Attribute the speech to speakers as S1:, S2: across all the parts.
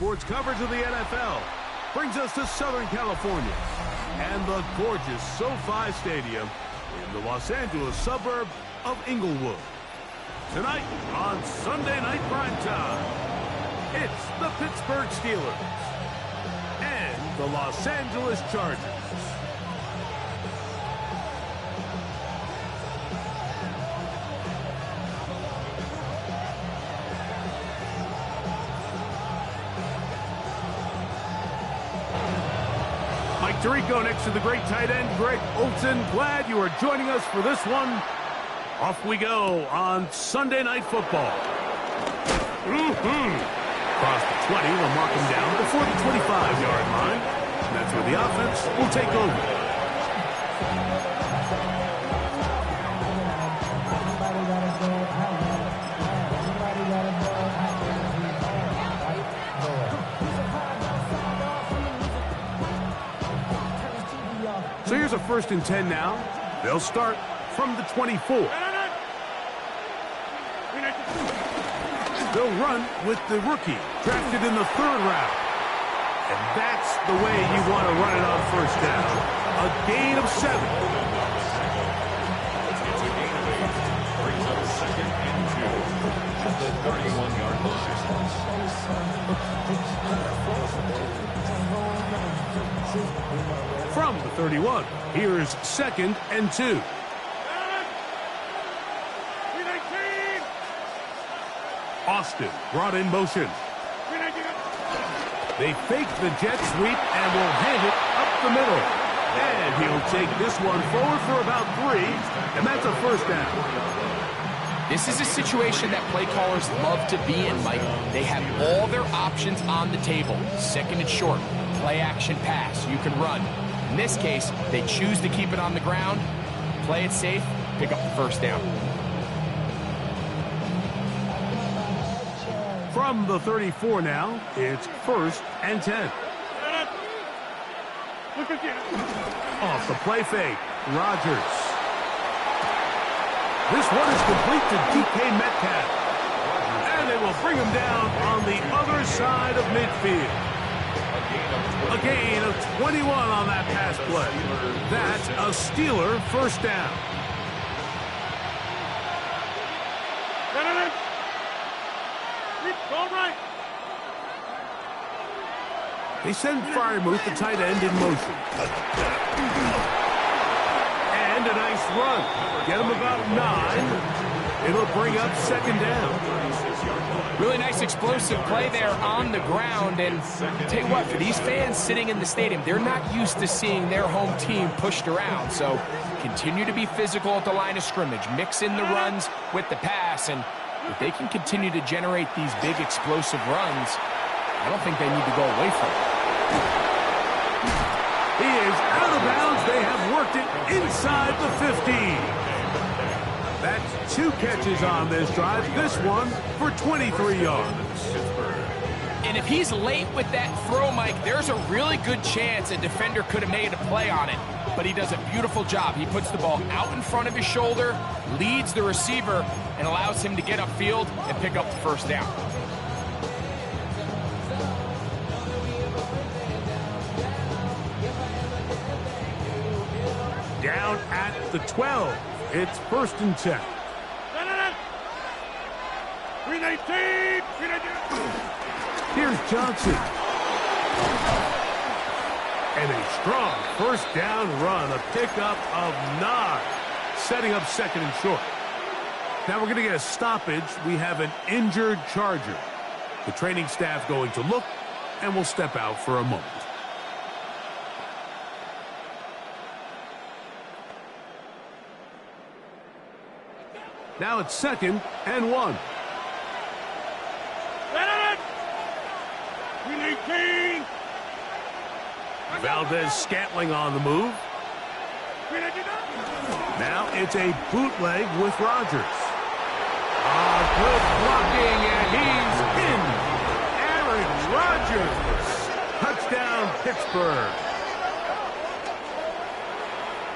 S1: sports coverage of the NFL brings us to Southern California and the gorgeous SoFi Stadium in the Los Angeles suburb of Inglewood. Tonight on Sunday Night Primetime, it's the Pittsburgh Steelers and the Los Angeles Chargers. Mike Tirico next to the great tight end, Greg Olson. Glad you are joining us for this one. Off we go on Sunday Night Football. Across the 20, we'll mark him down before the 25-yard line. And that's where the offense will take over. So here's a 1st and 10 now. They'll start from the 24. They'll run with the rookie, drafted in the 3rd round. And that's the way you want to run it on 1st down. A gain of 7.
S2: Brings up 2nd and 2 at the 31-yard line.
S1: From the 31, here's 2nd and 2. Austin brought in motion. They fake the jet sweep and will hand it up the middle. And he'll take this one forward for about 3, and that's a 1st down.
S3: This is a situation that play callers love to be in, Mike. They have all their options on the table. 2nd and short, play action pass, you can run. In this case, they choose to keep it on the ground, play it safe, pick up the 1st down.
S1: From the 34 now, it's 1st and 10. Off the play fake, Rodgers. This one is complete to DK Metcalf. And they will bring him down on the other side of midfield. A gain of 21 on that pass play. That's a Steeler 1st down. They send Freiermuth, the tight end, in motion. And a nice run. Get him about 9. It'll bring up 2nd down.
S3: Really nice explosive play there on the ground. And I'll tell you what, for these fans sitting in the stadium, they're not used to seeing their home team pushed around. So continue to be physical at the line of scrimmage. Mix in the runs with the pass. And if they can continue to generate these big explosive runs, I don't think they need to go away from it.
S1: He is out of bounds. They have worked it inside the 15. That's 2 catches on this drive. This one for 23 yards.
S3: And if he's late with that throw, Mike, there's a really good chance a defender could have made a play on it. But he does a beautiful job. He puts the ball out in front of his shoulder, leads the receiver, and allows him to get upfield and pick up the 1st down.
S1: Down at the 12. It's 1st and 10. Here's Johnson. And a strong 1st down run. A pickup of 9. Setting up 2nd and short. Now we're going to get a stoppage. We have an injured Charger. The training staff going to look, and we'll step out for a moment. Now it's 2nd and 1. Valdez-Scantling on the move. Now it's a bootleg with Rodgers. Good blocking, and he's in. Aaron Rodgers. Touchdown, Pittsburgh.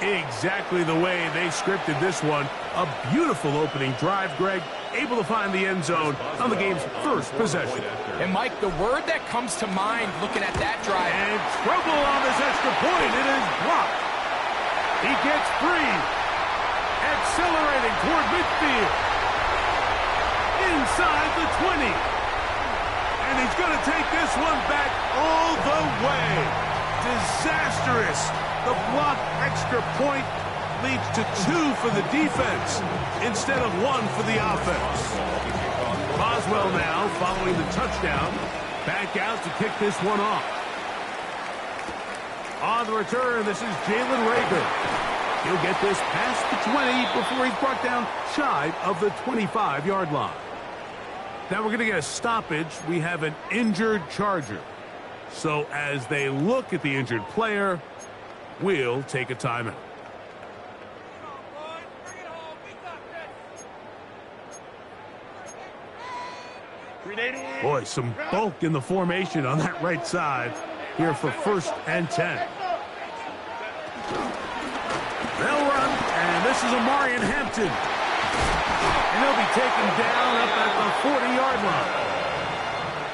S1: Exactly the way they scripted this one. A beautiful opening drive, Greg. able to find the end zone on the game's first possession.
S3: And Mike, the word that comes to mind looking at that drive.
S1: And trouble on this extra point. It is blocked. He gets free. Accelerating toward midfield. Inside the 20. And he's going to take this one back all the way. Disastrous. The blocked extra point leads to 2 for the defense instead of 1 for the offense. Boswell now following the touchdown. Back out to kick this one off. On the return, this is Jalen Rager. He'll get this past the 20 before he's brought down shy of the 25-yard line. Now we're going to get a stoppage. We have an injured Charger. So as they look at the injured player, we'll take a timeout. Boy, some bulk in the formation on that right side here for 1st and 10. They'll run, and this is Amarian Hampton. And he'll be taken down up at the 40-yard line.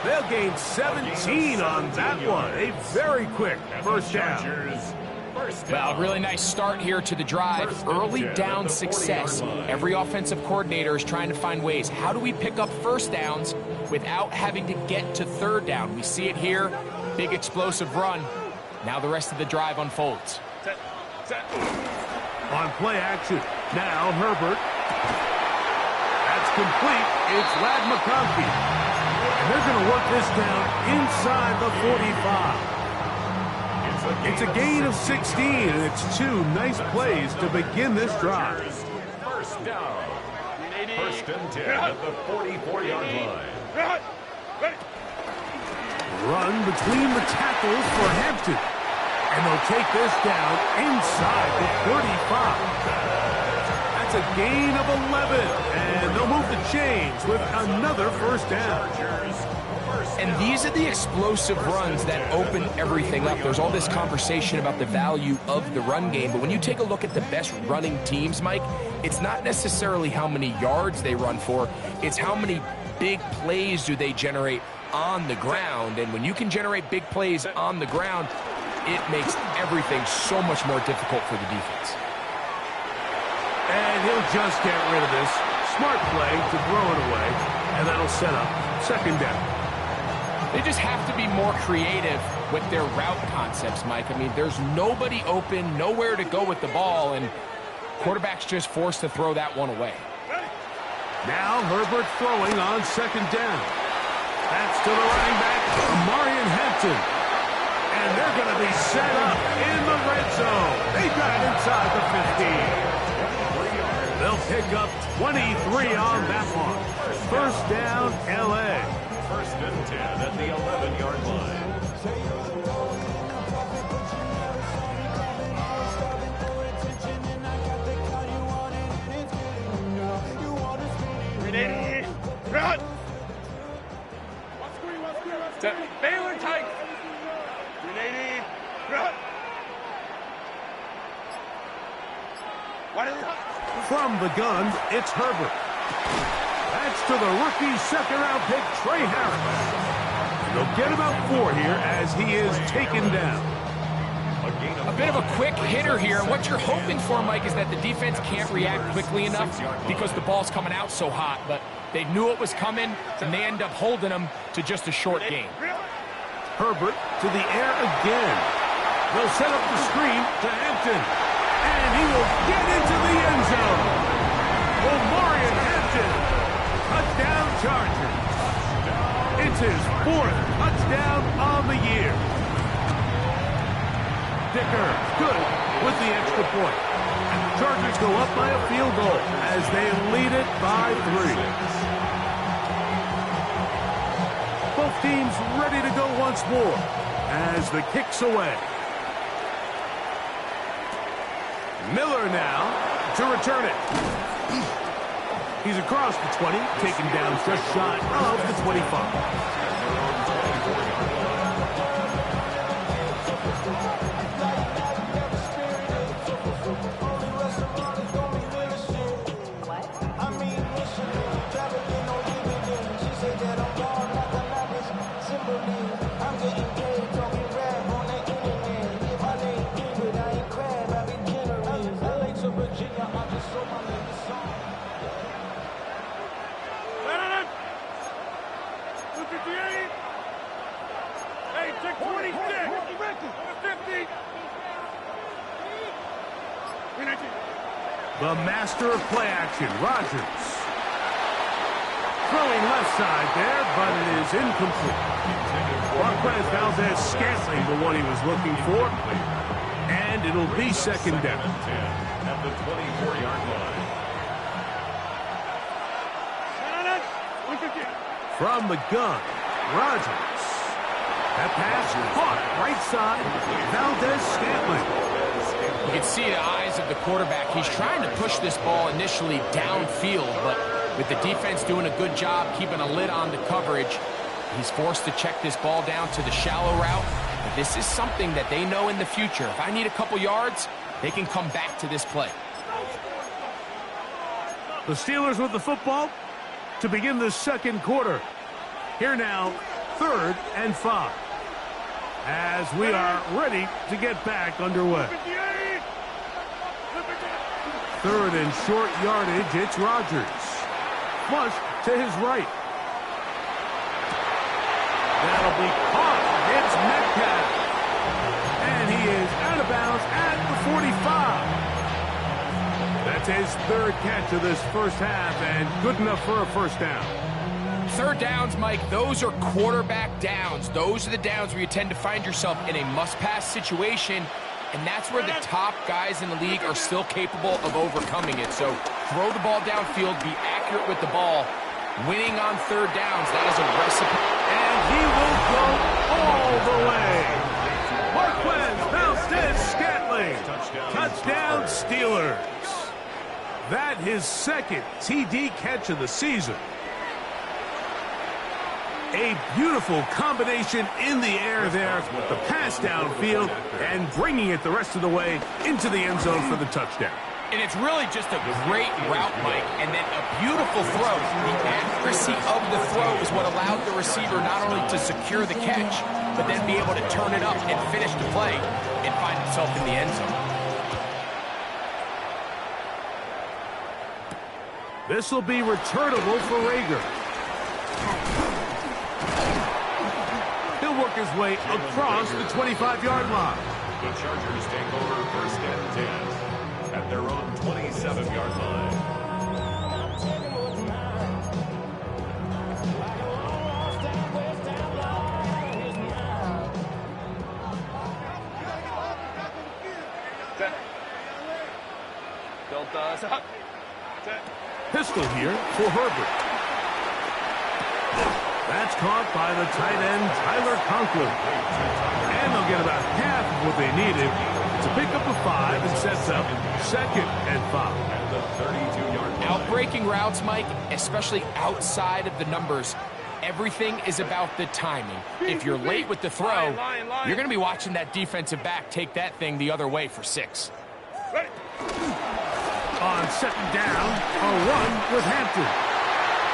S1: They'll gain 17 on that one. A very quick first down.
S3: Well, really nice start here to the drive. Early down success. Every offensive coordinator is trying to find ways. How do we pick up first downs without having to get to 3rd down? We see it here. Big explosive run. Now the rest of the drive unfolds.
S1: On play action. Now Herbert. That's complete. It's Lad McConkey. And they're going to work this down inside the 45. It's a gain of 16, and it's 2 nice plays to begin this drive.
S2: First down. 1st and 10 at the 44-yard line.
S1: Run between the tackles for Hampton. And they'll take this down inside the 35. That's a gain of 11. And they'll move the chains with another first down.
S3: And these are the explosive runs that open everything up. There's all this conversation about the value of the run game, but when you take a look at the best running teams, Mike, it's not necessarily how many yards they run for, it's how many big plays do they generate on the ground. And when you can generate big plays on the ground, it makes everything so much more difficult for the defense.
S1: And he'll just get rid of this. Smart play to throw it away, and that'll set up 2nd down.
S3: They just have to be more creative with their route concepts, Mike. I mean, there's nobody open, nowhere to go with the ball, and quarterback's just forced to throw that one away.
S1: Now Herbert throwing on 2nd down. That's to the running back, Amarian Hampton. And they're going to be set up in the red zone. They got it inside the 15. They'll pick up 23 on that one. 1st down, L.A.
S2: 1st and 10 at the 11-yard line.
S4: Ready? Run! Baylor tight. Ready? Run!
S1: From the gun, it's Herbert. That's to the rookie 2nd-round pick, Trey Harris. And they'll get about 4 here as he is taken down.
S3: A bit of a quick hitter here. And what you're hoping for, Mike, is that the defense can't react quickly enough because the ball's coming out so hot. But they knew it was coming, and they end up holding them to just a short gain.
S1: Herbert to the air again. They'll set up the screen to Hampton. And he will get into the end zone. Amarian Hampton. Touchdown Chargers. It's his 4th touchdown on the year. Dicker good with the extra point. And the Chargers go up by a field goal as they lead it by 3. Both teams ready to go once more as the kick's away. Miller now to return it. He's across the 20, taken down just shy of the 25.
S4: 58. Hey, check 26. 50.
S1: The master of play action, Rogers. Throwing left side there, but it is incomplete. Marquez Valdez-Scantling, the one he was looking for. And it'll be second down.
S2: At the 24-yard line.
S1: From the gun, Rogers. That pass caught right side, Valdez-Scantling.
S3: You can see the eyes of the quarterback. He's trying to push this ball initially downfield, but with the defense doing a good job keeping a lid on the coverage, he's forced to check this ball down to the shallow route. But this is something that they know in the future. If I need a couple yards, they can come back to this play.
S1: The Steelers with the football to begin the second quarter. Here now, 3rd and 5. As we are ready to get back underway. 3rd and short yardage, it's Rogers. Flush to his right. That'll be caught. It's Metcalf. And he is out of bounds at the 45. That's his 3rd catch of this first half, and good enough for a first down.
S3: 3rd downs, Mike, those are quarterback downs. Those are the downs where you tend to find yourself in a must-pass situation, and that's where the top guys in the league are still capable of overcoming it. So throw the ball downfield, be accurate with the ball. Winning on 3rd downs, that is a recipe.
S1: And he will go all the way. Marquez Valdez-Scantling. Touchdown, Steelers. That his 2nd TD catch of the season. A beautiful combination in the air there, the pass downfield, and bringing it the rest of the way into the end zone for the touchdown.
S3: And it's really just a great route, Mike, and then a beautiful throw. The accuracy of the throw is what allowed the receiver not only to secure the catch, but then be able to turn it up and finish the play and find himself in the end zone.
S1: This will be returnable for Rager. He'll work his way across the 25-yard line.
S2: The Chargers take over 1st and 10 at their own 27-yard line.
S1: Pistol here for Herbert. That's caught by the tight end, Tyler Conklin. And they'll get about half of what they needed to pick up a 5 and sets up 2nd and 5.
S2: At the 32-yard line.
S3: Outbreaking routes, Mike, especially outside of the numbers, everything is about the timing. If you're late with the throw, you're going to be watching that defensive back take that thing the other way for 6.
S1: On 2nd down, a run with Hampton.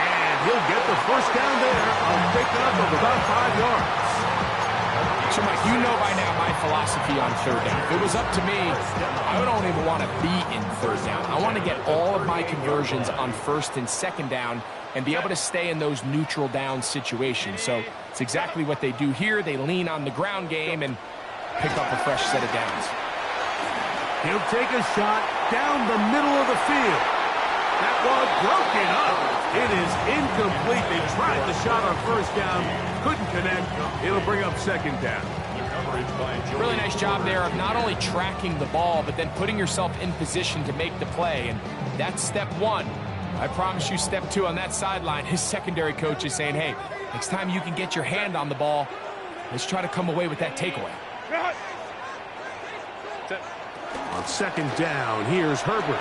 S1: And he'll get the first down there, a pickup of about 5 yards.
S3: So, Mike, you know by now my philosophy on 3rd down. If it was up to me, I don't even want to be in 3rd down. I want to get all of my conversions on 1st and 2nd down and be able to stay in those neutral down situations. So it's exactly what they do here. They lean on the ground game and pick up a fresh set of downs.
S1: He'll take a shot down the middle of the field. That ball broken up. It is incomplete. They tried the shot on 1st down. Couldn't connect. It'll bring up 2nd down.
S3: Really nice job there of not only tracking the ball, but then putting yourself in position to make the play. And that's step 1. I promise you step 2 on that sideline. His secondary coach is saying, hey, next time you can get your hand on the ball, let's try to come away with that takeaway.
S1: On 2nd down, here's Herbert.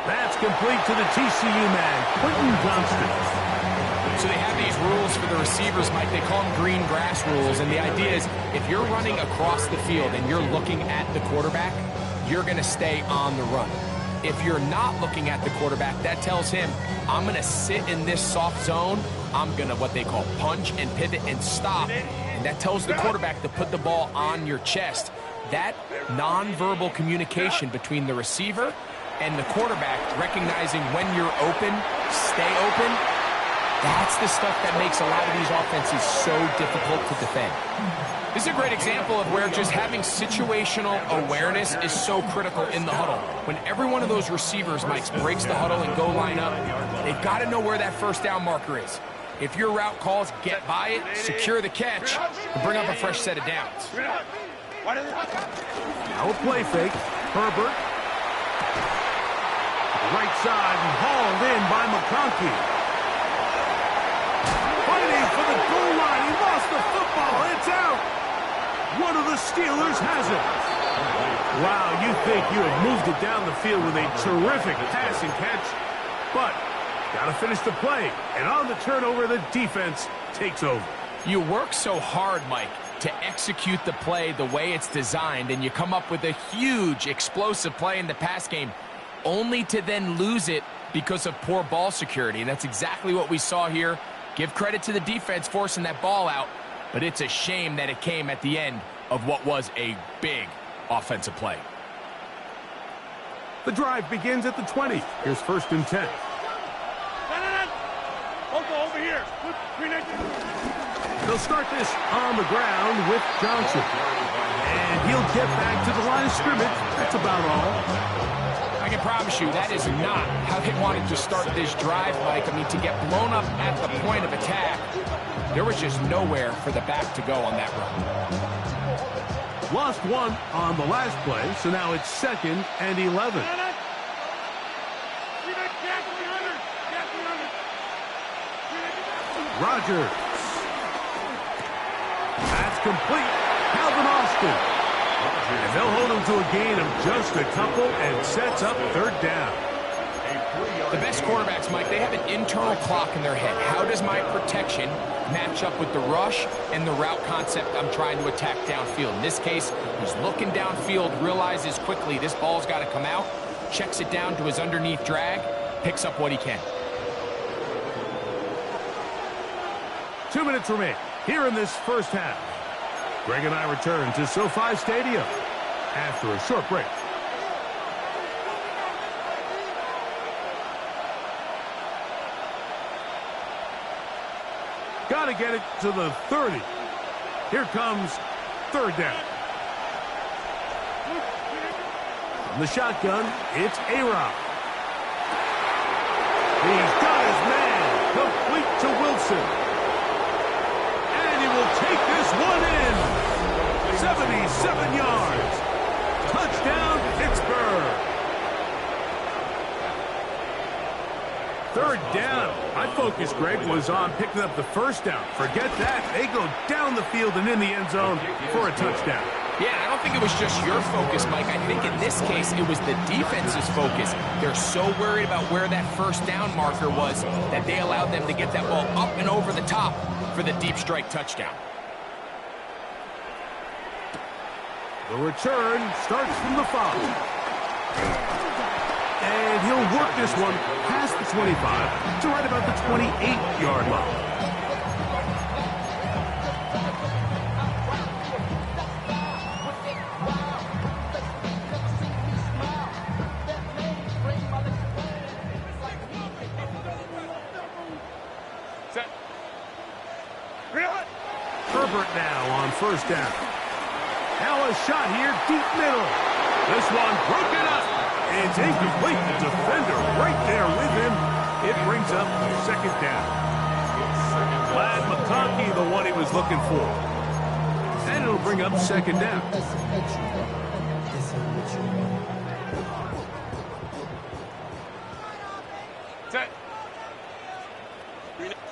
S1: That's complete to the TCU man, Quentin Johnston.
S3: So they have these rules for the receivers, Mike. They call them green grass rules. And the idea is if you're running across the field and you're looking at the quarterback, you're going to stay on the run. If you're not looking at the quarterback, that tells him, I'm going to sit in this soft zone. I'm going to what they call punch and pivot and stop. And that tells the quarterback to put the ball on your chest. That nonverbal communication between the receiver and the quarterback, recognizing when you're open, stay open, That's the stuff that makes a lot of these offenses so difficult to defend. This is a great example of where just having situational awareness is so critical in the huddle. When every one of those receivers, Mike, breaks the huddle and go line up, they've got to know where that first down marker is. If your route calls, get by it, secure the catch, and bring up a fresh set of downs.
S1: Now a play fake. Herbert. Right side and hauled in by McConkey. Fighting for the goal line. He lost the football. It's out. One of the Steelers has it. Wow, you think you have moved it down the field with a terrific pass and catch, but got to finish the play. And on the turnover, the defense takes over.
S3: You work so hard, Mike, to execute the play the way it's designed, and you come up with a huge, explosive play in the pass game, only to then lose it because of poor ball security. And that's exactly what we saw here. Give credit to the defense forcing that ball out, but it's a shame that it came at the end of what was a big offensive play.
S1: The drive begins at the 20. Here's 1st and 10.
S4: Over here.
S1: They'll start this on the ground with Johnson. And he'll get back to the line of scrimmage. That's about all.
S3: I can promise you that is not how they wanted to start this drive, Mike. I mean, to get blown up at the point of attack, there was just nowhere for the back to go on that run.
S1: Lost one on the last play, so now it's 2nd and 11. Rodgers. That's complete. Calvin Austin. And they'll hold him to a gain of just a couple and sets up 3rd down.
S3: The best quarterbacks, Mike, they have an internal clock in their head. How does my protection match up with the rush and the route concept I'm trying to attack downfield? In this case, he's looking downfield, realizes quickly this ball's got to come out, checks it down to his underneath drag, picks up what he can.
S1: 2 minutes remain here in this first half. Greg and I return to SoFi Stadium after a short break. Got to get it to the 30. Here comes 3rd down. From the shotgun, it's A-Rod. He's got his man. Complete to Wilson. And he will take this one in. 77 yards. Touchdown, Pittsburgh. 3rd down. My focus, Greg, was on picking up the 1st down. Forget that. They go down the field and in the end zone for a touchdown.
S3: Yeah, I don't think it was just your focus, Mike. I think in this case, it was the defense's focus. They're so worried about where that 1st down marker was that they allowed them to get that ball up and over the top for the deep strike touchdown.
S1: The return starts from the 5. And he'll work this one past the 25 to right about the 28-yard line. Herbert now on 1st down. Now a shot here, deep middle. This one broken up. It's incomplete. The defender right there with him. It brings up 2nd down. Glad McConkey, the one he was looking for. And it'll bring up 2nd down.
S4: Set.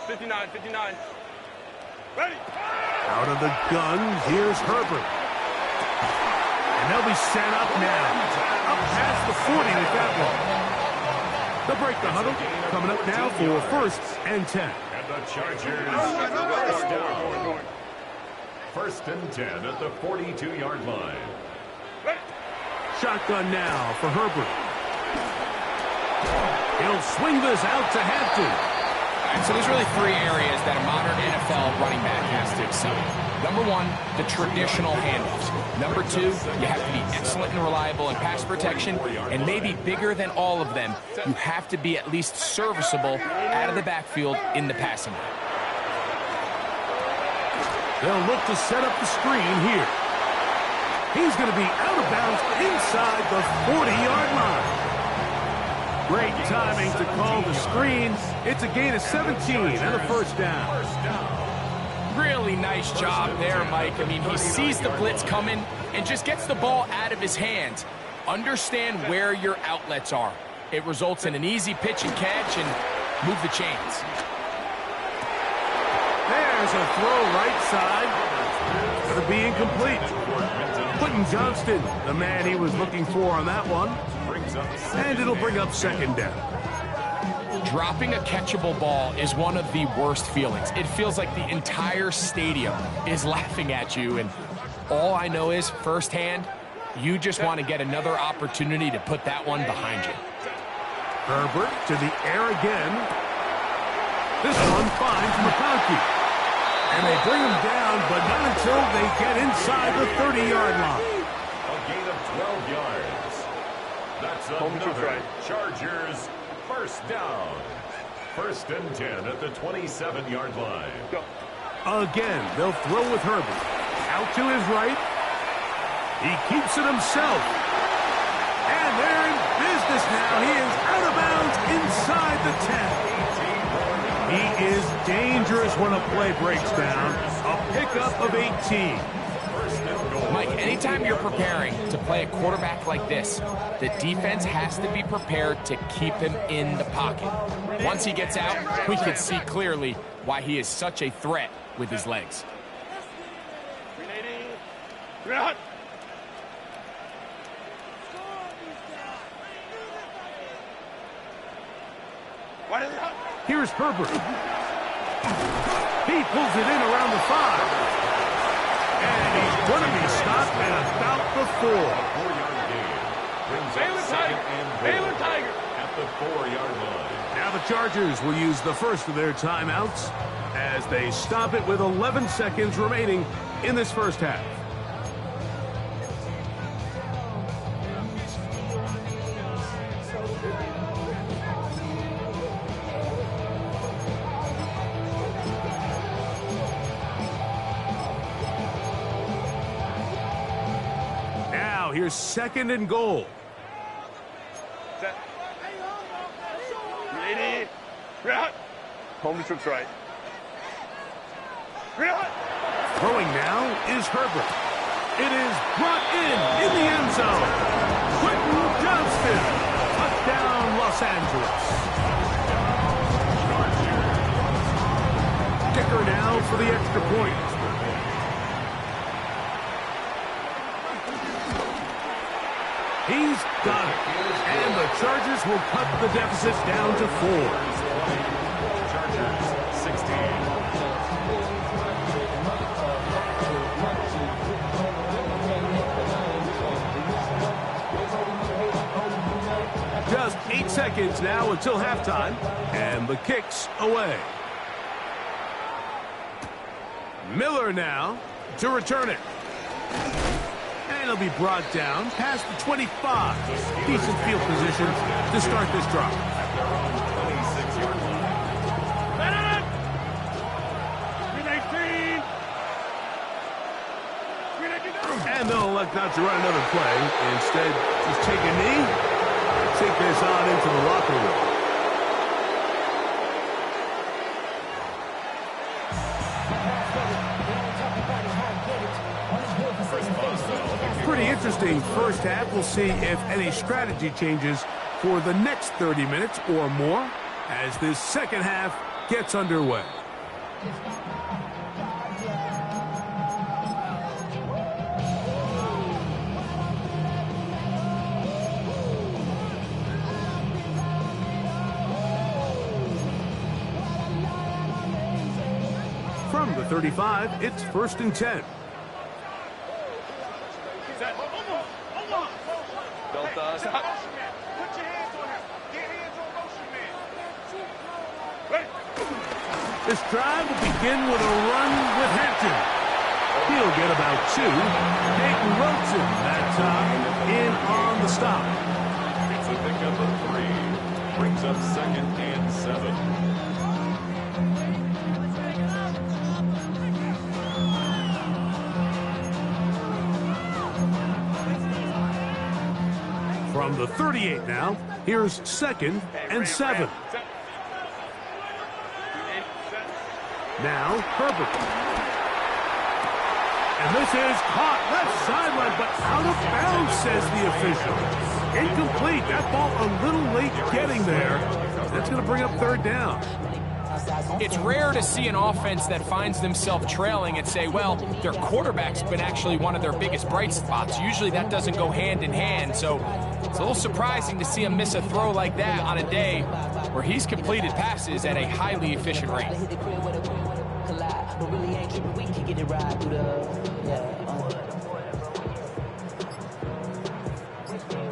S4: 59. Ready.
S1: Out of the gun, here's Herbert. And they'll be set up now. Up past the 40 with that one. They'll break the huddle. Coming up now for 1st and 10.
S2: And the Chargers first down. 1st and 10 at the 42-yard line.
S1: Shotgun now for Herbert. He'll swing this out to Hampton.
S3: All right, so there's really 3 areas that a modern NFL running back has to excel. Number one, the traditional handoffs. Number two, you have to be excellent and reliable in pass protection, and maybe bigger than all of them, you have to be at least serviceable out of the backfield in the passing game.
S1: They'll look to set up the screen here. He's going to be out of bounds inside the 40-yard line. Great timing to call the screen. It's a gain of 17 and a first down.
S3: Really nice job there, Mike. I mean, he sees the blitz coming and just gets the ball out of his hands. Understand where your outlets are. It results in an easy pitch and catch and move the chains.
S1: There's a throw right side. Going to be incomplete. Quentin Johnston, the man he was looking for on that one. And it'll bring up second down.
S3: Dropping a catchable ball is one of the worst feelings. It feels like the entire stadium is laughing at you, and all I know is firsthand, you just want to get another opportunity to put that one behind you.
S1: Herbert to the air again. This one finds McConkey. And they bring him down, but not until they get inside the 30-yard line.
S2: A gain of 12 yards. That's another Chargers first down. First and 10 at the 27-yard line.
S1: Again, they'll throw with Herbert. Out to his right. He keeps it himself. And they're in business now. He is out of bounds inside the 10. He is dangerous when a play breaks down. A pickup of 18.
S3: Mike, anytime you're preparing to play a quarterback like this, the defense has to be prepared to keep him in the pocket. Once he gets out, we can see clearly why he is such a threat with his legs.
S1: Here's Herbert. He pulls it in around the 5. And he's going to be stopped at about the 4.
S4: Baylor Tiger.
S2: At the 4-yard line.
S1: Now the Chargers will use the first of their timeouts as they stop it with 11 seconds remaining in this first half. Here's second and goal.
S4: Set. Ready. Home to trips right.
S1: Throwing now is Herbert. It is brought in the end zone. Quentin Johnston. Touchdown, Los Angeles. Kicker now for the extra point. He's got it. And the Chargers will cut the deficit down to 4.
S2: Chargers 16.
S1: Just 8 seconds now until halftime. And the kick's away. Miller now to return it. And he'll be brought down past the 25. Decent field position to start this drive.
S2: 26-yard line.
S1: And they'll elect not to run another play. Instead, just take a knee, take this on into the locker room. Pretty interesting first half. We'll see if any strategy changes for the next 30 minutes or more as this second half gets underway. From the 35, it's first and 10. This drive will begin with a run with Hampton. He'll get about 2. Peyton Roten that time in on the stop.
S2: It's a pickup of 3. Brings up 2nd and 7.
S1: From the 38 now, here's 2nd and 7. Now, Herbert. And this is caught left sideline, but out of bounds, says the official. Incomplete. That ball a little late getting there. That's going to bring up 3rd down.
S3: It's rare to see an offense that finds themselves trailing and say, well, their quarterback's been actually one of their biggest bright spots. Usually that doesn't go hand in hand, so it's a little surprising to see him miss a throw like that on a day where he's completed passes at a highly efficient rate.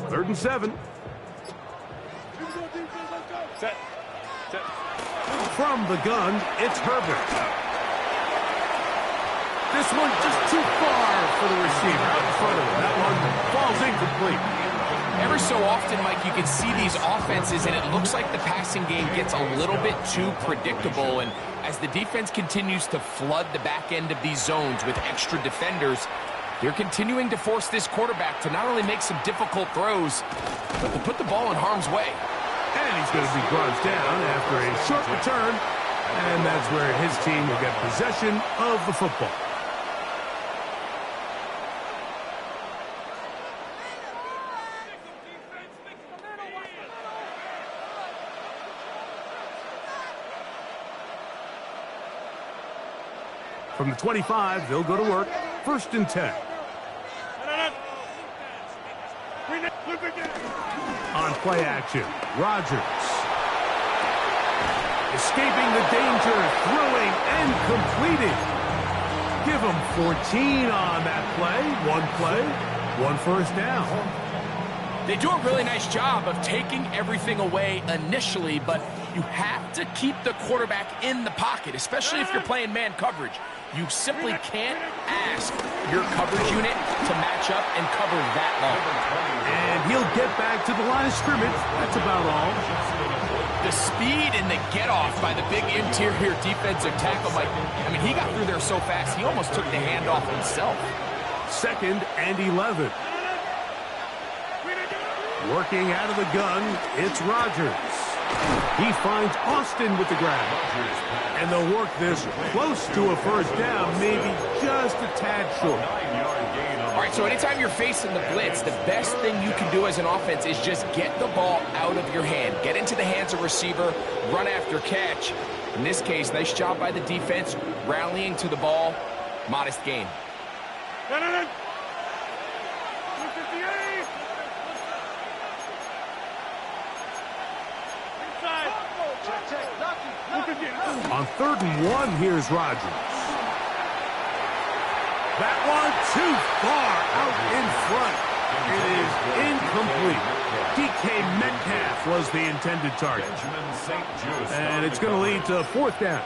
S1: 3rd and 7.
S4: Set.
S1: From the gun, it's Herbert. This one just too far for the receiver out in front of him. That one falls incomplete.
S3: Every so often, Mike, you can see these offenses, and it looks like the passing game gets a little bit too predictable. And as the defense continues to flood the back end of these zones with extra defenders, they're continuing to force this quarterback to not only make some difficult throws, but to put the ball in harm's way.
S1: And he's going to be brought down after a short return. And that's where his team will get possession of the football. From the 25, they'll go to work. 1st and 10. On play action, Rodgers. Escaping the danger, throwing and completing. Give him 14 on that play. 1 1st down.
S3: They do a really nice job of taking everything away initially, but you have to keep the quarterback in the pocket, especially if you're playing man coverage. You simply can't ask your coverage unit to match up and cover that long.
S1: And he'll get back to the line of scrimmage. That's about all.
S3: The speed and the get-off by the big interior defensive tackle, Mike, I mean, he got through there so fast, he almost took the handoff himself.
S1: 2nd and 11. Working out of the gun, it's Rodgers. He finds Austin with the grab. And they'll work this close to a 1st down, maybe just a tad short.
S3: All right, so anytime you're facing the blitz, the best thing you can do as an offense is just get the ball out of your hand. Get into the hands of receiver, run after catch. In this case, nice job by the defense, rallying to the ball. Modest gain.
S1: On 3rd and 1, here's Rodgers. That one too far out in front. It is incomplete. DK Metcalf was the intended target. And it's going to lead to 4th down.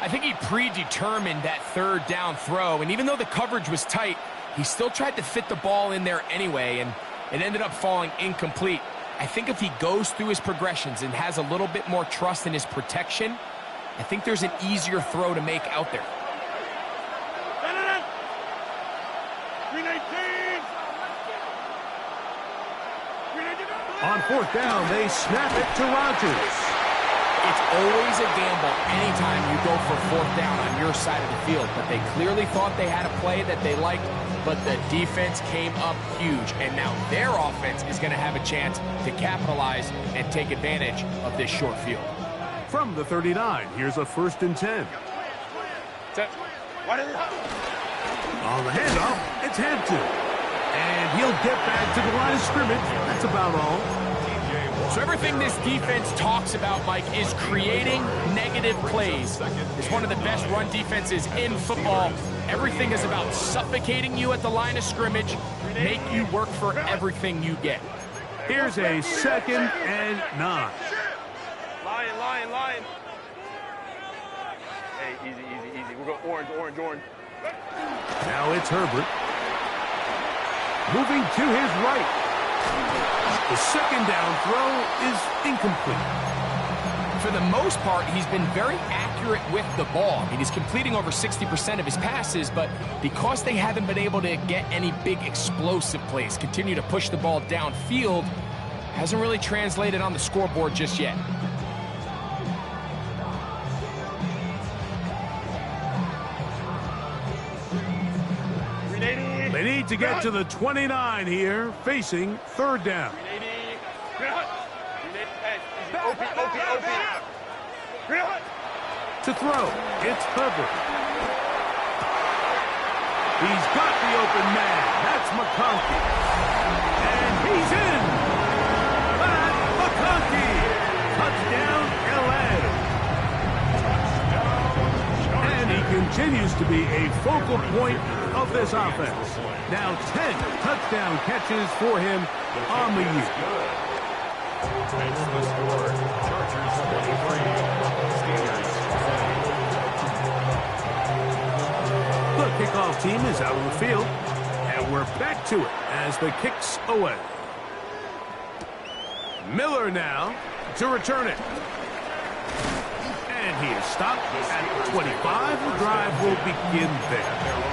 S3: I think he predetermined that 3rd down throw, and even though the coverage was tight, he still tried to fit the ball in there anyway, and it ended up falling incomplete. I think if he goes through his progressions and has a little bit more trust in his protection, I think there's an easier throw to make out there.
S1: On 4th down, they snap it to Rodgers.
S3: It's always a gamble anytime you go for 4th down on your side of the field, but they clearly thought they had a play that they liked, but the defense came up huge, and now their offense is going to have a chance to capitalize and take advantage of this short field.
S1: From the 39, here's a 1st and 10. On the handoff, it's Hampton. And he'll get back to the line of scrimmage. That's about all.
S3: So everything this defense talks about, Mike, is creating negative plays. It's one of the best run defenses in football. Everything is about suffocating you at the line of scrimmage, make you work for everything you get.
S1: Here's a 2nd and 9.
S4: Lion. Hey, easy. We're going orange.
S1: Now it's Herbert. Moving to his right. The second down throw is incomplete.
S3: For the most part, he's been very accurate with the ball. I mean, he's completing over 60% of his passes, but because they haven't been able to get any big explosive plays, continue to push the ball downfield, hasn't really translated on the scoreboard just yet.
S1: They need to get to the 29 here, facing third down. To throw, it's Herbert. He's got the open man. That's McConkey. And he's in. That's McConkey. Touchdown, LA. And he continues to be a focal point of this offense. Now 10 touchdown catches for him on the year.
S2: That's the score. Chargers 23, Steelers 20.
S1: The kickoff team is out on the field, and we're back to it as the kick's away. Miller now to return it. And he is stopped at 25. The drive will begin there.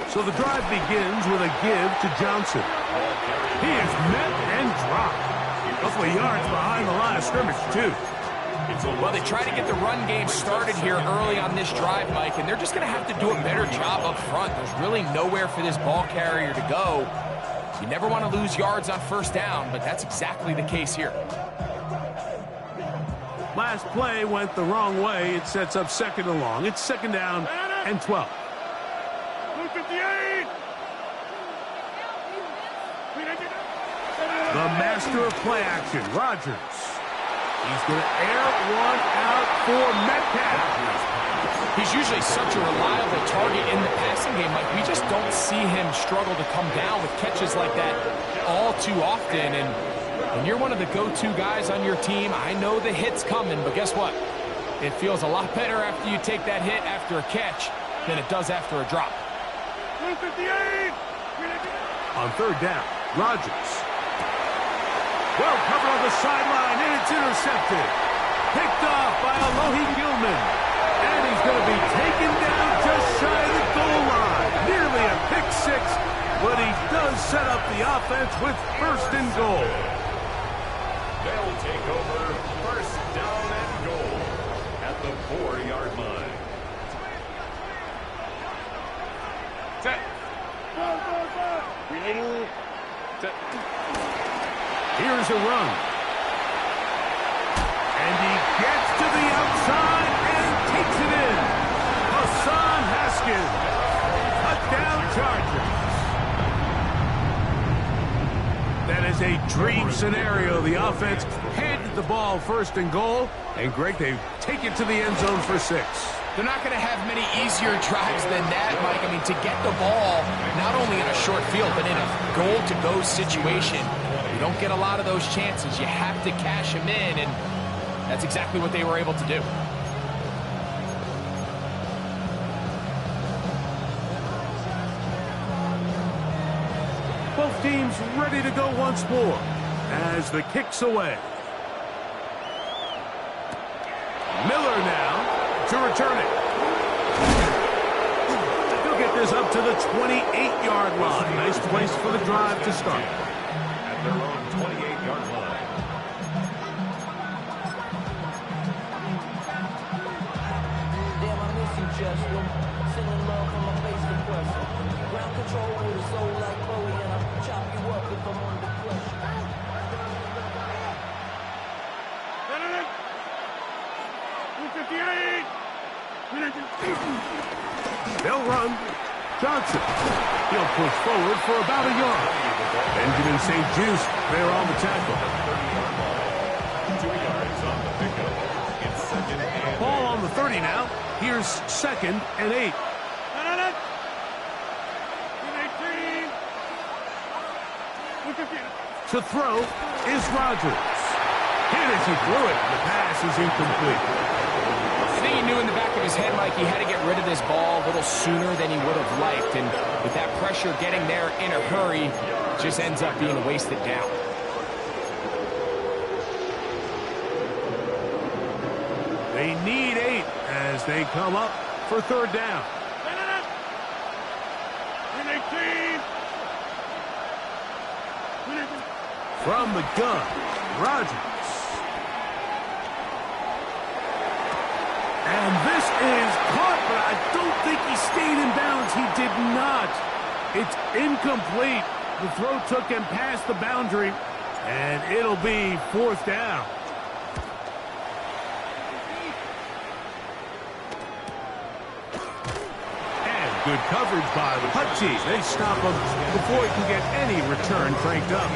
S1: So the drive begins with a give to Johnson. He is met and dropped. A couple of yards behind the line of scrimmage, too.
S3: Well, they try to get the run game started here early on this drive, Mike, and they're just going to have to do a better job up front. There's really nowhere for this ball carrier to go. You never want to lose yards on first down, but that's exactly the case here.
S1: Last play went the wrong way. It sets up second and long. It's second down and 12. The master of play action, Rodgers. He's going to air one out for Metcalf.
S3: He's usually such a reliable target in the passing game. Like, we just don't see him struggle to come down with catches like that all too often. And when you're one of the go-to guys on your team, I know the hit's coming, but guess what? It feels a lot better after you take that hit after a catch than it does after a drop.
S1: On third down, Rodgers. Well covered on the sideline, and it's intercepted. Picked off by Alohi Gilman. And he's going to be taken down just shy of the goal line. Nearly a pick six, but he does set up the offense with first and goal.
S2: They'll take over first down and goal at the 4-yard line.
S4: Set. Set.
S1: Here's a run. And he gets to the outside and takes it in. Hassan Haskins. Touchdown Chargers. That is a dream scenario. The offense handed the ball first and goal. And Greg, they take it to the end zone for 6.
S3: They're not going to have many easier drives than that, Mike. I mean, to get the ball, not only in a short field, but in a goal-to-go situation, you don't get a lot of those chances. You have to cash them in, and that's exactly what they were able to do.
S1: Both teams ready to go once more as the kick's away. Miller now to return it. He'll get this up to the 28-yard line. Nice place for the drive to start.
S2: At their own 28-yard line.
S5: Damn, I miss you, Justin. Sending love from my face to pressure. Ground control with a soul like Chloe, and I'll chop you up if I'm under pressure.
S1: They'll run. Johnson. He'll push forward for about a yard. Benjamin St. Juste there on the tackle.
S2: 2 yards on the pickup. It's
S1: Ball on the 30 now. Here's 2nd and 8. To throw is Rogers. Hit as he threw it. The pass is incomplete.
S3: I think he knew in the back of his head, Mike, he had to get rid of this ball a little sooner than he would have liked. And with that pressure getting there in a hurry, just ends up being a wasted down.
S1: They need 8 as they come up for 3rd down. From the gun, Rogers. And this is caught, but I don't think he stayed in bounds. He did not. It's incomplete. The throw took him past the boundary, and it'll be 4th down. And good coverage by the punt team. They stop him before he can get any return cranked up.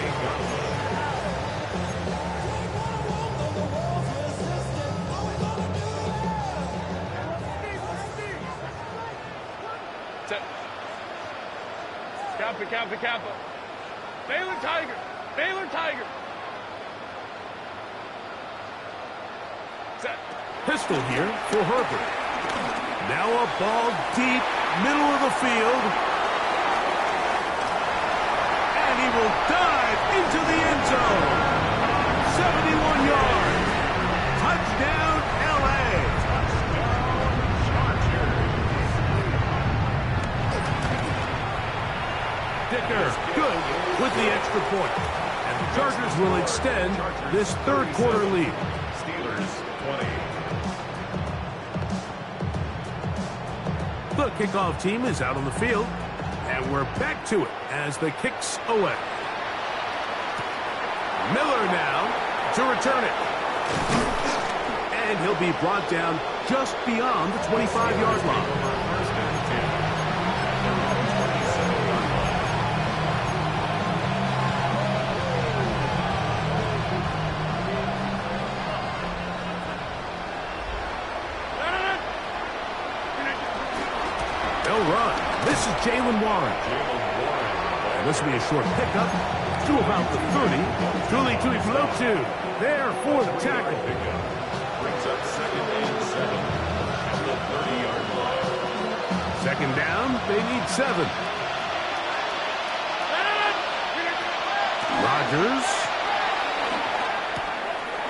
S4: Kappa. Baylor Tiger. Set.
S1: Pistol here for Herbert. Now a ball deep, middle of the field. And he will dive into the end zone. 71 yards. Touchdown, L.A. Dicker, good with the extra point. And the Chargers will extend this 3rd quarter lead.
S2: Steelers 20.
S1: The kickoff team is out on the field, and we're back to it as the kick's away. Miller now to return it. And he'll be brought down just beyond the 25-yard line. They'll run. This is Jalen Warren. And this will be a short pickup to about the 30. Tuli Tuipulotu there for the tackle.
S2: Brings up 2nd and 7 at the 30-yard line.
S1: 2nd down, they need 7. Rogers.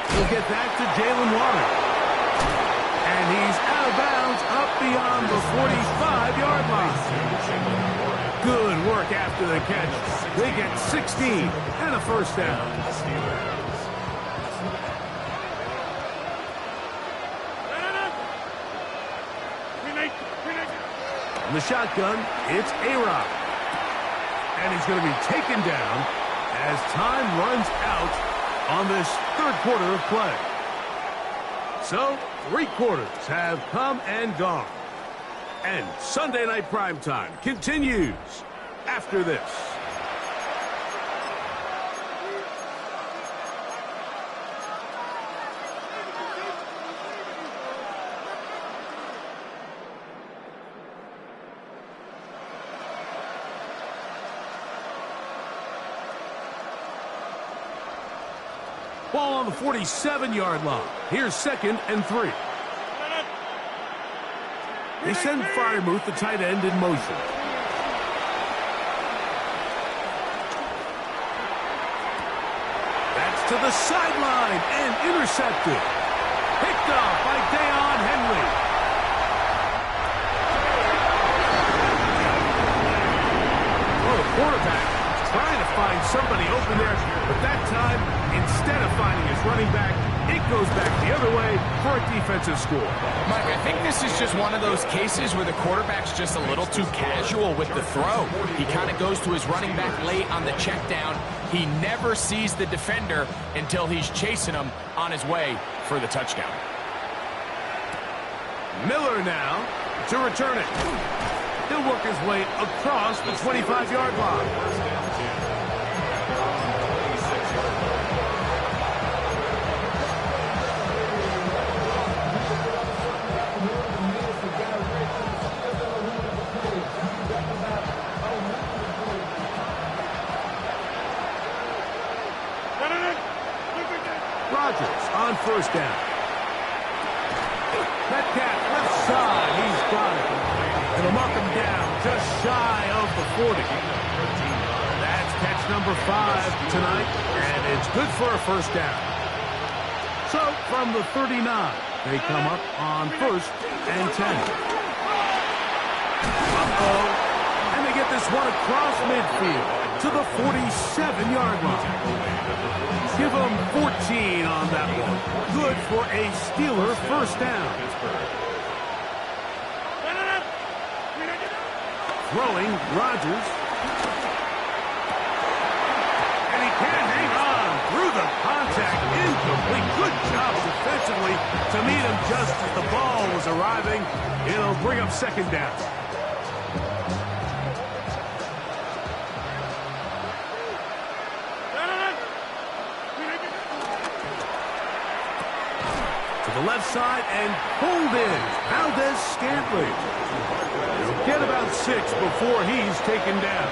S1: He'll get that to Jalen Warren. And he's out of bounds up beyond the 45-yard line. Good work after the catch. They get 16 and a 1st down. In the shotgun, it's A-Rob. And he's going to be taken down as time runs out on this 3rd quarter of play. So, 3 quarters have come and gone. And Sunday Night Primetime continues after this. Ball on the 47-yard line. Here's 2nd and 3. They send Freiermuth, the tight end, in motion. That's to the sideline and intercepted. Picked off by Deion Henley. Well, the quarterback trying to find somebody open there, but that time, instead of finding his running back, it goes back the other way for a defensive score.
S3: Mike, I think this is just one of those cases where the quarterback's just a little too casual with the throw. He kind of goes to his running back late on the check down. He never sees the defender until he's chasing him on his way for the touchdown.
S1: Miller now to return it. He'll work his way across the 25-yard line. Rodgers on first down. Metcalf left side. He's got it. It'll knock him down just shy of the 40. That's catch number 5 tonight, and it's good for a first down. So from the 39, they come up on first and 10. And they get this one across midfield to the 47-yard line. Give them 14 on that one. Good for a Steeler first down. Throwing Rodgers. And he can't hang on through the contact. Incomplete. Good job defensively to meet him just as the ball was arriving. It'll bring up second down. The left side and pulled in. Valdez-Scantling. He'll get about 6 before he's taken down.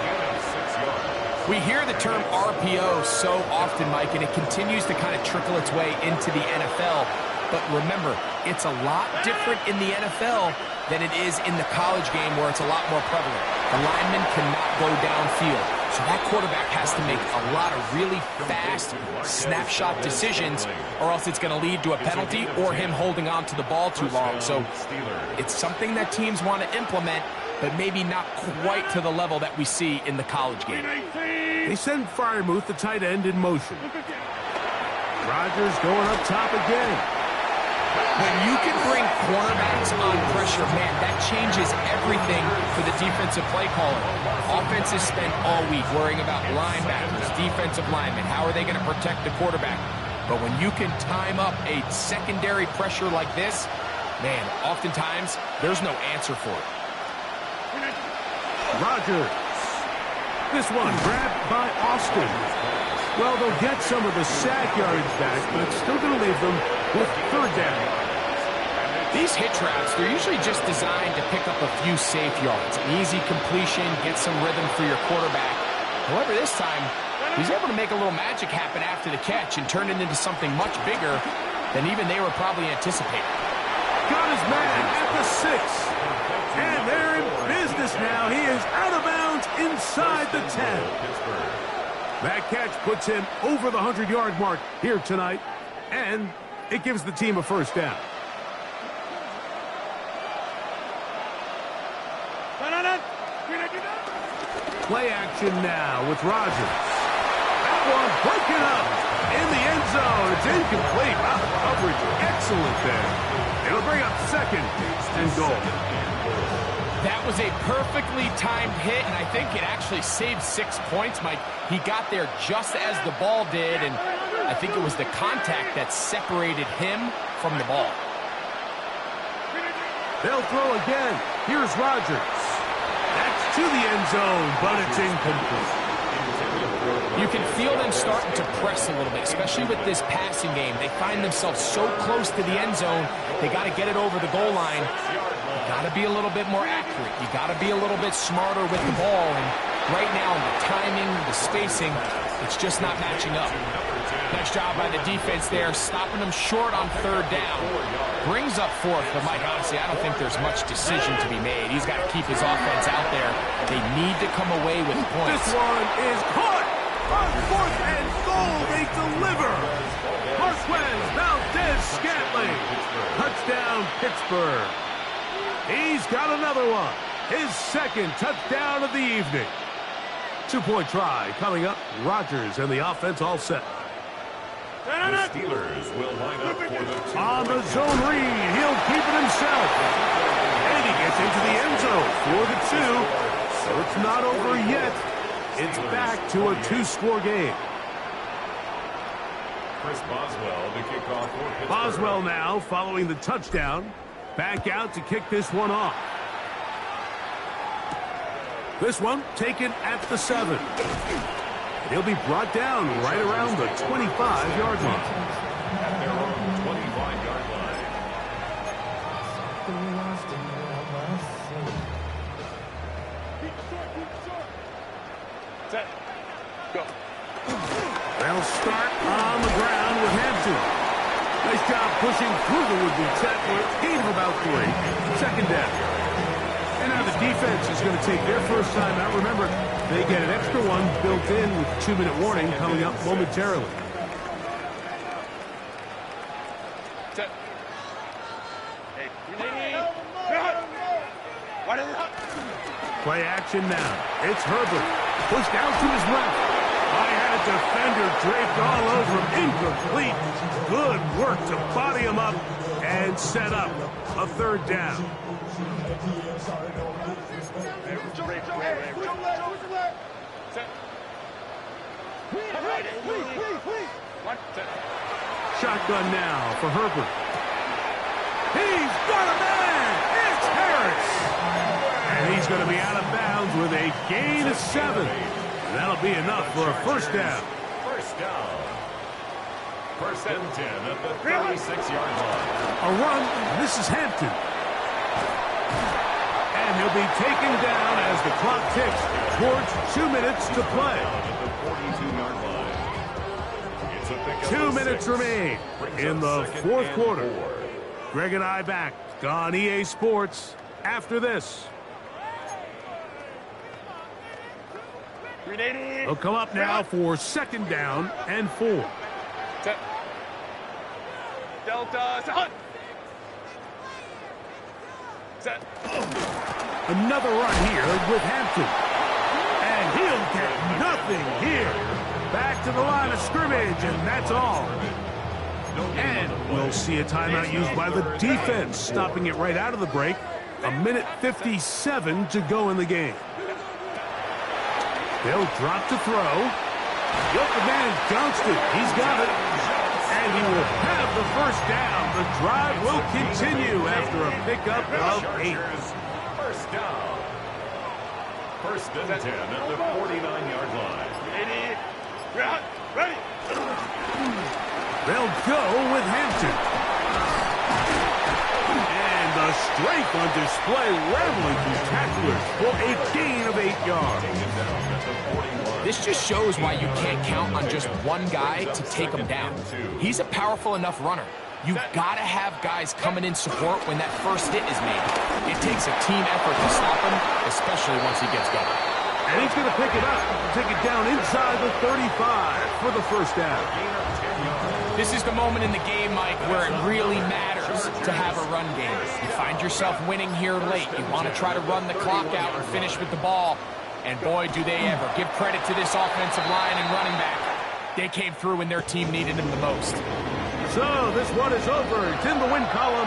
S3: We hear the term RPO so often, Mike, and it continues to kind of trickle its way into the NFL. But remember, it's a lot different in the NFL than it is in the college game where it's a lot more prevalent. The lineman cannot go downfield. So that quarterback has to make a lot of really fast snapshot decisions, or else it's going to lead to a penalty or him holding on to the ball too long. So it's something that teams want to implement, but maybe not quite to the level that we see in the college game.
S1: They send Freiermuth, the tight end, in motion. Rodgers going up top again.
S3: When you can bring cornerbacks on pressure, man, that changes everything for the defensive play caller. Offenses spend all week worrying about linebackers, defensive linemen. How are they going to protect the quarterback? But when you can time up a secondary pressure like this, man, oftentimes there's no answer for it.
S1: Rodgers. This one grabbed by Austin. Well, they'll get some of the sack yards back, but it's still going to leave them with third down.
S3: These hitch routes, they're usually just designed to pick up a few safe yards. An easy completion, get some rhythm for your quarterback. However, this time, he's able to make a little magic happen after the catch and turn it into something much bigger than even they were probably anticipating.
S1: Got his man at the 6. And they're in business now. He is out of bounds inside the 10. That catch puts him over the 100-yard mark here tonight, and it gives the team a first down. Play action now with Rodgers. That one broken up in the end zone. It's incomplete. Wow, coverage excellent there. It'll bring up second and goal.
S3: That was a perfectly timed hit, and I think it actually saved 6 points, Mike. He got there just as the ball did, and I think it was the contact that separated him from the ball.
S1: They'll throw again. Here's Rodgers. That's to the end zone, but it's incomplete.
S3: You can feel them starting to press a little bit, especially with this passing game. They find themselves so close to the end zone, they got to get it over the goal line. You got to be a little bit more accurate. You got to be a little bit smarter with the ball. And right now, the timing, the spacing, it's just not matching up. Nice job by the defense there, stopping them short on third down. Brings up fourth, but Mike, honestly, I don't think there's much decision to be made. He's got to keep his offense out there. They need to come away with points.
S1: This one is caught on fourth and goal. They deliver. Marquez Valdez-Scantling. Touchdown, Pittsburgh. He's got another one. His second touchdown of the evening. 2-point try coming up. Rodgers and the offense all set.
S2: The Steelers will line up for the
S1: on the zone read. He'll keep it himself. And he gets into the end zone for the 2. So it's not over yet. It's back to a 2-score game.
S2: Chris Boswell to kick off for Pittsburgh.
S1: Boswell now following the touchdown. Back out to kick this one off. This one taken at the 7. He'll be brought down right around the 25-yard line.
S2: At their own 25-yard line.
S4: Set. Go.
S1: They'll start on the ground with Hampton. job pushing through the would-be tackler. Gain of about 3. Second down. And now the defense is going to take their first time out. Remember, they get an extra one built in with 2-minute warning coming up momentarily. Play action now. It's Herbert. Pushed out to his left. I had a defender draped all over him. Incomplete. Good work to body him up and set up a third down. Shotgun now for Herbert. He's got a man! It's Harris! And he's going to be out of bounds with a gain of 7. That'll be enough for a first down.
S2: First down. First and 10 at the 36-yard line.
S1: A run. This is Hampton. And he'll be taken down as the clock ticks towards 2 minutes to play.
S2: At the 42-yard line. It's a pick
S1: 2 minutes remain in the fourth quarter. Greg and I back on EA Sports after this. They'll come up now for second down and 4.
S4: Delta, set. Set.
S1: Another run here with Hampton. And he'll get nothing here. Back to the line of scrimmage, and that's all. And we'll see a timeout used by the defense, stopping it right out of the break. 1:57 to go in the game. They'll drop to throw. Yep, the man Johnston, he's got it. And he will have the first down. The drive will continue after a pickup of 8.
S2: First down. First and 10 at the 49-yard line.
S4: Ready.
S1: They'll go with Hampton. And the strength on display, rambling through tacklers for a gain of 8 yards.
S3: This just shows why you can't count on just one guy to take him down. He's a powerful enough runner. You've got to have guys coming in support when that first hit is made. It takes a team effort to stop him, especially once he gets going.
S1: And he's going to pick it up, take it down inside the 35 for the first down.
S3: This is the moment in the game, Mike, where it really matters to have a run game. You find yourself winning here late. You want to try to run the clock out and finish with the ball. And boy, do they ever. Give credit to this offensive line and running back. They came through when their team needed him the most.
S1: So this one is over. It's in the win column.